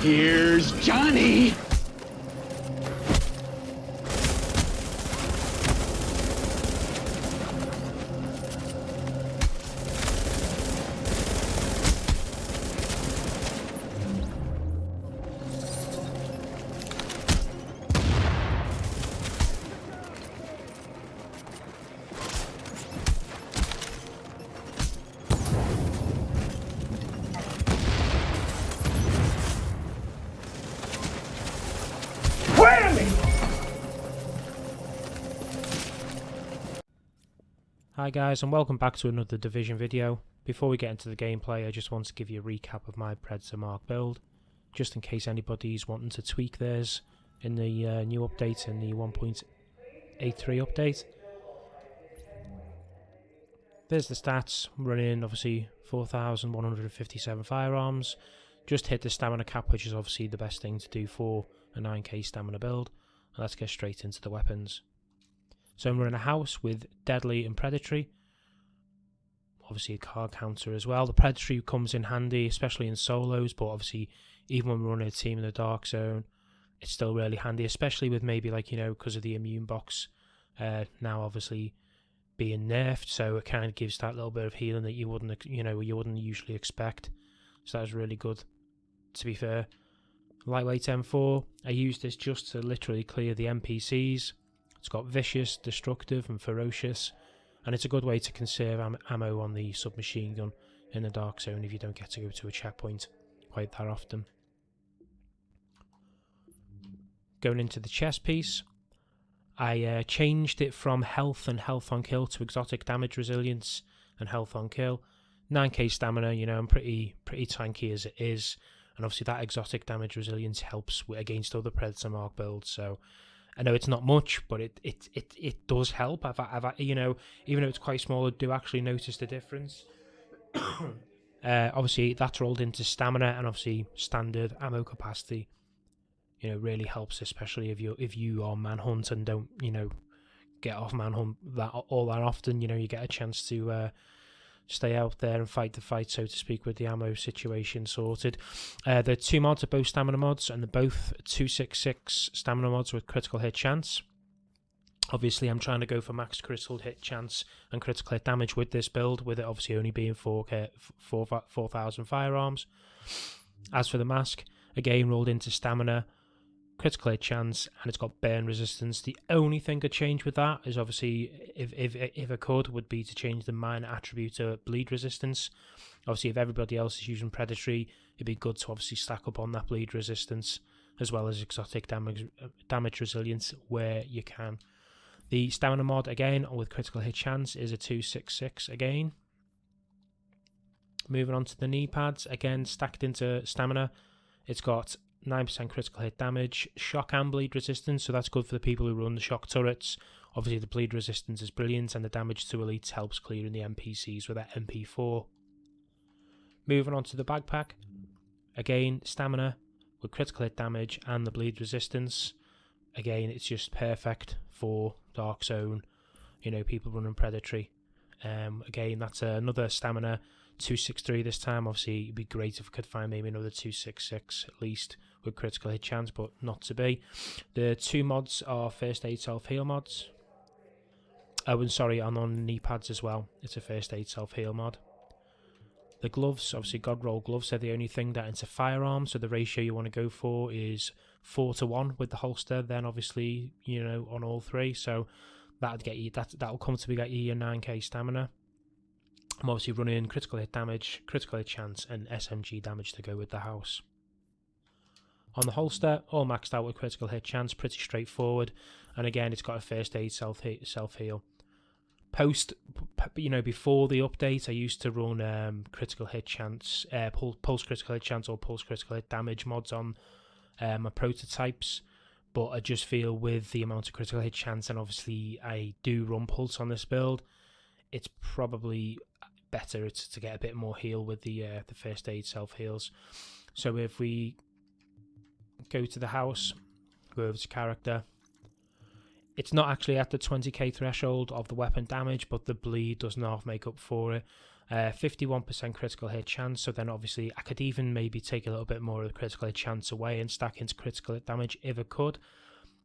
Here's Johnny! Hi guys, and welcome back to another Division video. Before we get into the gameplay, I just want to give you a recap of my Predator Mark build, just in case anybody's wanting to tweak theirs in the new update, in the 1.83 update. There's the stats. I'm running obviously 4,157 firearms, just hit the stamina cap, which is obviously the best thing to do for a 9k stamina build. And let's get straight into the weapons. So I'm running a house with Deadly and Predatory. Obviously a card counter as well. The Predatory comes in handy, especially in solos, but obviously even when we're running a team in the Dark Zone, it's still really handy, especially with maybe like, you know, because of the immune box now obviously being nerfed, so it kind of gives that little bit of healing that you wouldn't usually expect. So that was really good, to be fair. Lightweight M4, I used this just to literally clear the NPCs. It's got Vicious, Destructive and Ferocious, and it's a good way to conserve ammo on the submachine gun in the Dark Zone if you don't get to go to a checkpoint quite that often. Going into the chest piece, I changed it from health and health on kill to exotic damage resilience and health on kill. 9k stamina, you know, I'm pretty tanky as it is, and obviously that exotic damage resilience helps against other Predator Mark builds, so I know it's not much, but it does help. I've you know, even though it's quite small, I do actually notice the difference. Obviously that's rolled into stamina, and obviously standard ammo capacity, you know, really helps, especially if you are manhunt and don't, you know, get off manhunt that often. You know, you get a chance to stay out there and fight the fight, so to speak, with the ammo situation sorted. The two mods are both stamina mods, and they're both 266 stamina mods with critical hit chance. Obviously, I'm trying to go for max critical hit chance and critical hit damage with this build, with it obviously only being 4,000 firearms. As for the mask, again rolled into stamina, critical hit chance, and it's got burn resistance. The only thing I'd change with that is obviously, if I could, would be to change the minor attribute to bleed resistance. Obviously, if everybody else is using Predatory, it'd be good to obviously stack up on that bleed resistance, as well as exotic damage resilience where you can. The stamina mod, again, with critical hit chance, is a 266 again. Moving on to the knee pads, again, stacked into stamina. It's got 9% critical hit damage, shock and bleed resistance, so that's good for the people who run the shock turrets. Obviously the bleed resistance is brilliant, and the damage to elites helps clearing the NPCs with that MP4. Moving on to the backpack, again stamina with critical hit damage and the bleed resistance. Again, it's just perfect for Dark Zone, you know, people running Predatory. Again, that's another stamina 263 this time. Obviously it'd be great if we could find maybe another 266 at least with critical hit chance, but not to be. The two mods are first aid self-heal mods. Oh, and sorry, and on knee pads as well, it's a first aid self-heal mod. The gloves, obviously God roll gloves, are the only thing that into firearms, so the ratio you want to go for is 4:1 with the holster, then obviously, you know, on all three, so that'll get you, that'll comfortably get you your 9k stamina. I'm obviously running critical hit damage, critical hit chance, and SMG damage to go with the house. On the holster, all maxed out with critical hit chance, pretty straightforward, and again it's got a first aid self-heal. You know, before the update, I used to run critical hit chance, pulse critical hit chance or pulse critical hit damage mods on my prototypes, but I just feel with the amount of critical hit chance, and obviously I do run pulse on this build, it's probably better to get a bit more heal with the first aid self-heals. So if we go to the house, go over to character, it's not actually at the 20k threshold of the weapon damage, but the bleed does not make up for it. 51% critical hit chance, so then obviously I could even maybe take a little bit more of the critical hit chance away and stack into critical hit damage if I could,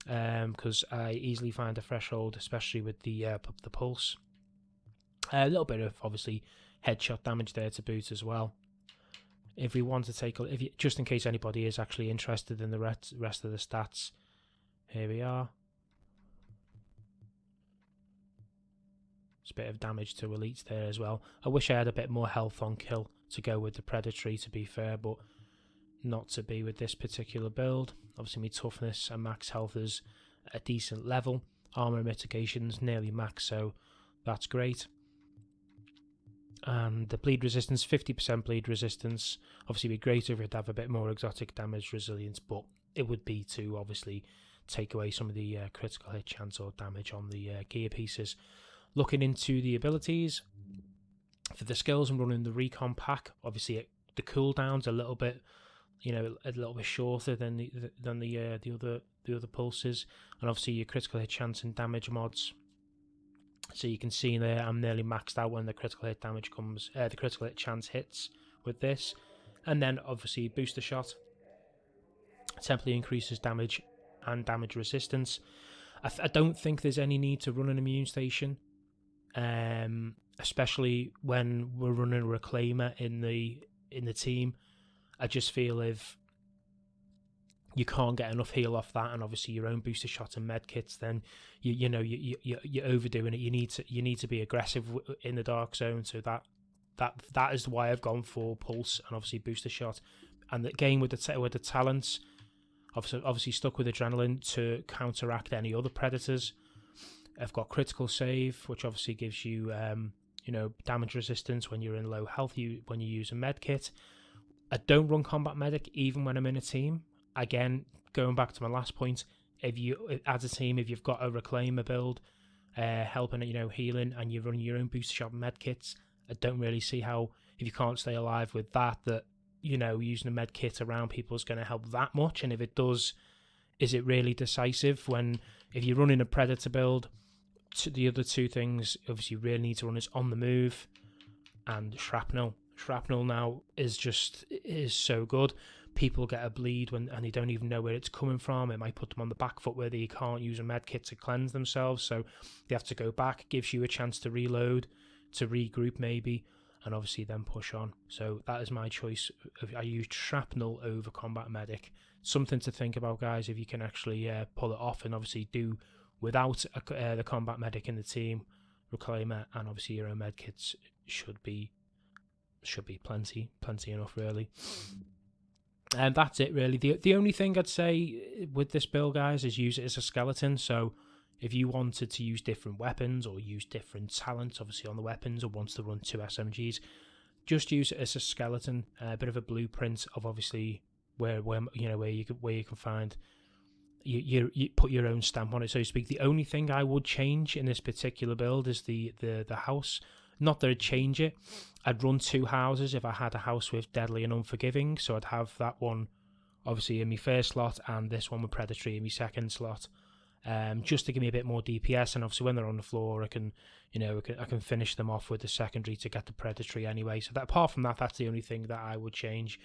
because I easily find a threshold, especially with the pulse. A little bit of obviously headshot damage there to boot as well. If we want to take, just in case anybody is actually interested in the rest of the stats, here we are. It's a bit of damage to elites there as well. I wish I had a bit more health on kill to go with the predatory, to be fair, but not to be with this particular build. Obviously my toughness and max health is a decent level. Armor mitigation's nearly max, so that's great. And the bleed resistance, 50% bleed resistance. Obviously it'd be great if it'd have a bit more exotic damage resilience, but it would be to obviously take away some of the critical hit chance or damage on the gear pieces. Looking into the abilities, for the skills I'm running the recon pack. Obviously the cooldown's a little bit, a little bit shorter than the other pulses, and obviously your critical hit chance and damage mods. So you can see there I'm nearly maxed out when the critical hit damage comes, the critical hit chance hits with this. And then obviously booster shot temporarily increases damage and damage resistance. I don't think there's any need to run an immune station, especially when we're running a reclaimer in the team. I just feel if you can't get enough heal off that, and obviously your own booster shot and med kits, then you're overdoing it. You need to be aggressive in the dark zone. So that is why I've gone for pulse and obviously booster shot. And the game with the talents, obviously stuck with adrenaline to counteract any other predators. I've got critical save, which obviously gives you damage resistance when you're in low health. When you use a med kit. I don't run combat medic even when I'm in a team. Again, going back to my last point, as a team, if you've got a reclaimer build, helping healing, and you run your own booster shot med kits, I don't really see how, if you can't stay alive with that using a med kit around people is going to help that much. And if it does, is it really decisive? If you're running a predator build, the other two things obviously you really need to run is on the move and shrapnel. Shrapnel now is so good. People get a bleed and they don't even know where it's coming from. It might put them on the back foot where they can't use a med kit to cleanse themselves, so they have to go back. Gives you a chance to reload, to regroup maybe, and obviously then push on. So that is my choice. I use shrapnel over combat medic. Something to think about, guys, if you can actually pull it off, and obviously do without the combat medic in the team, reclaimer, and obviously your own med kits should be plenty enough, really. And that's it, really. The only thing I'd say with this build, guys, is use it as a skeleton. So if you wanted to use different weapons or use different talents, obviously on the weapons, or wants to run 2 SMGs, just use it as a skeleton. A bit of a blueprint of obviously where you can find you put your own stamp on it, so to speak. The only thing I would change in this particular build is the house. Not that I'd change it. I'd run 2 houses if I had a house with Deadly and Unforgiving. So I'd have that one obviously in my first slot and this one with Predatory in my second slot. Just to give me a bit more DPS, and obviously when they're on the floor I can finish them off with the secondary to get the Predatory anyway. So that, apart from that, that's the only thing that I would change.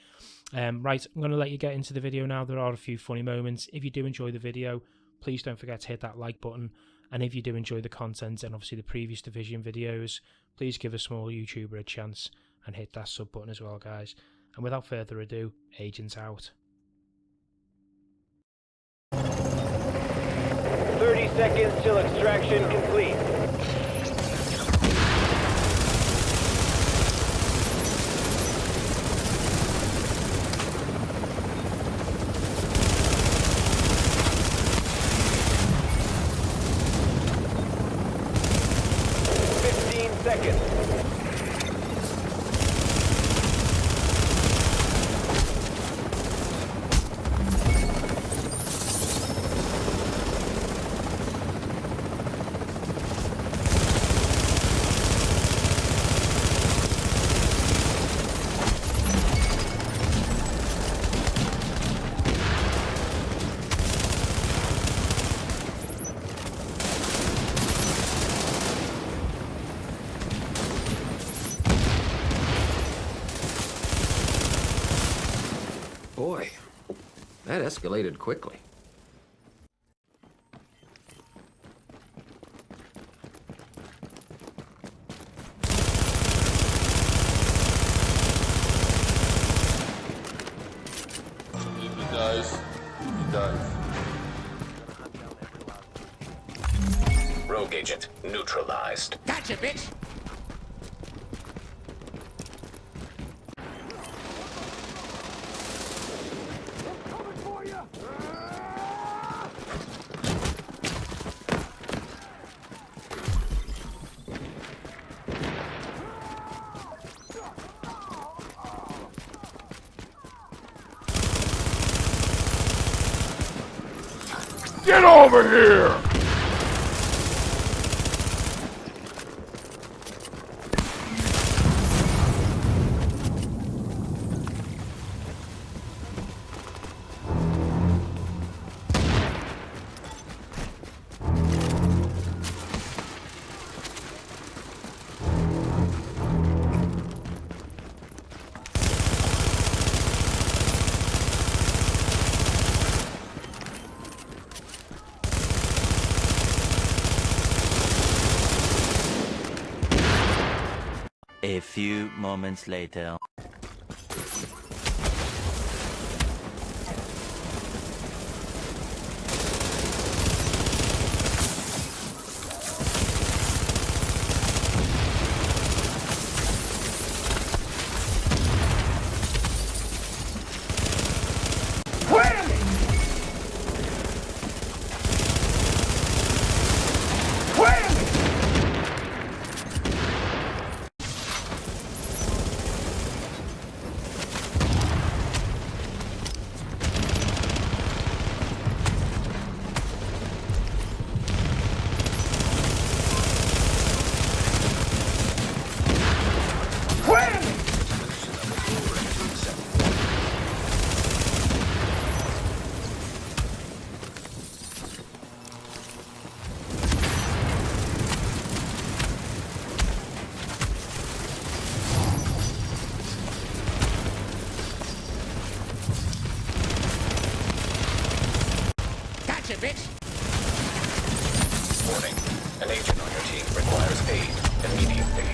Right, I'm going to let you get into the video now. There are a few funny moments. If you do enjoy the video, please don't forget to hit that like button. And if you do enjoy the content and obviously the previous Division videos, please give a small YouTuber a chance and hit that sub button as well, guys. And without further ado, Agents out. 30 seconds till extraction complete. Seconds. That escalated quickly. He dies. He dies. Rogue agent neutralized. Gotcha, bitch! Get over here! A few moments later. Gotcha, bitch! Warning. An agent on your team requires aid immediately.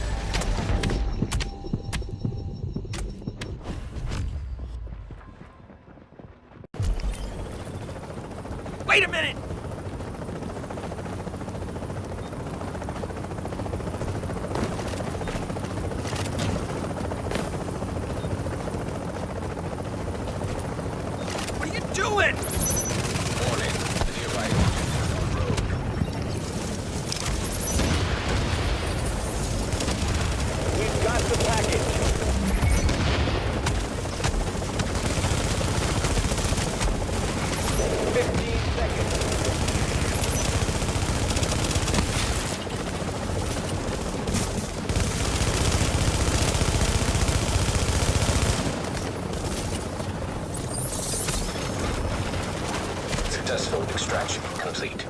Wait a minute! What are you doing? Warning. Nearby agent on road. We've got the package. 15 seconds. Successful extraction complete.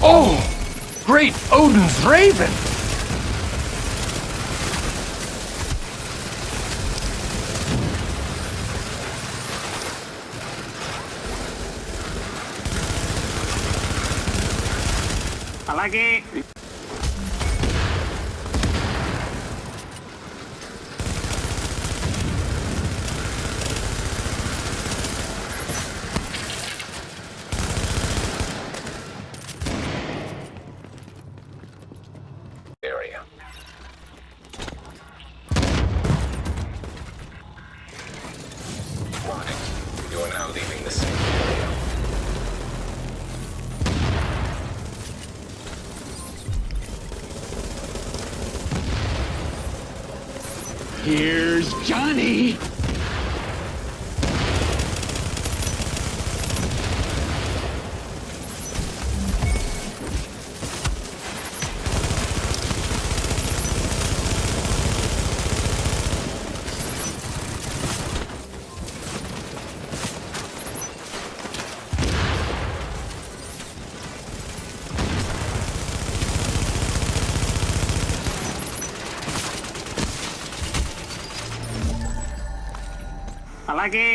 Oh! Great Odin's Raven! I like it! Area. Warning. Here's Johnny. అలాగే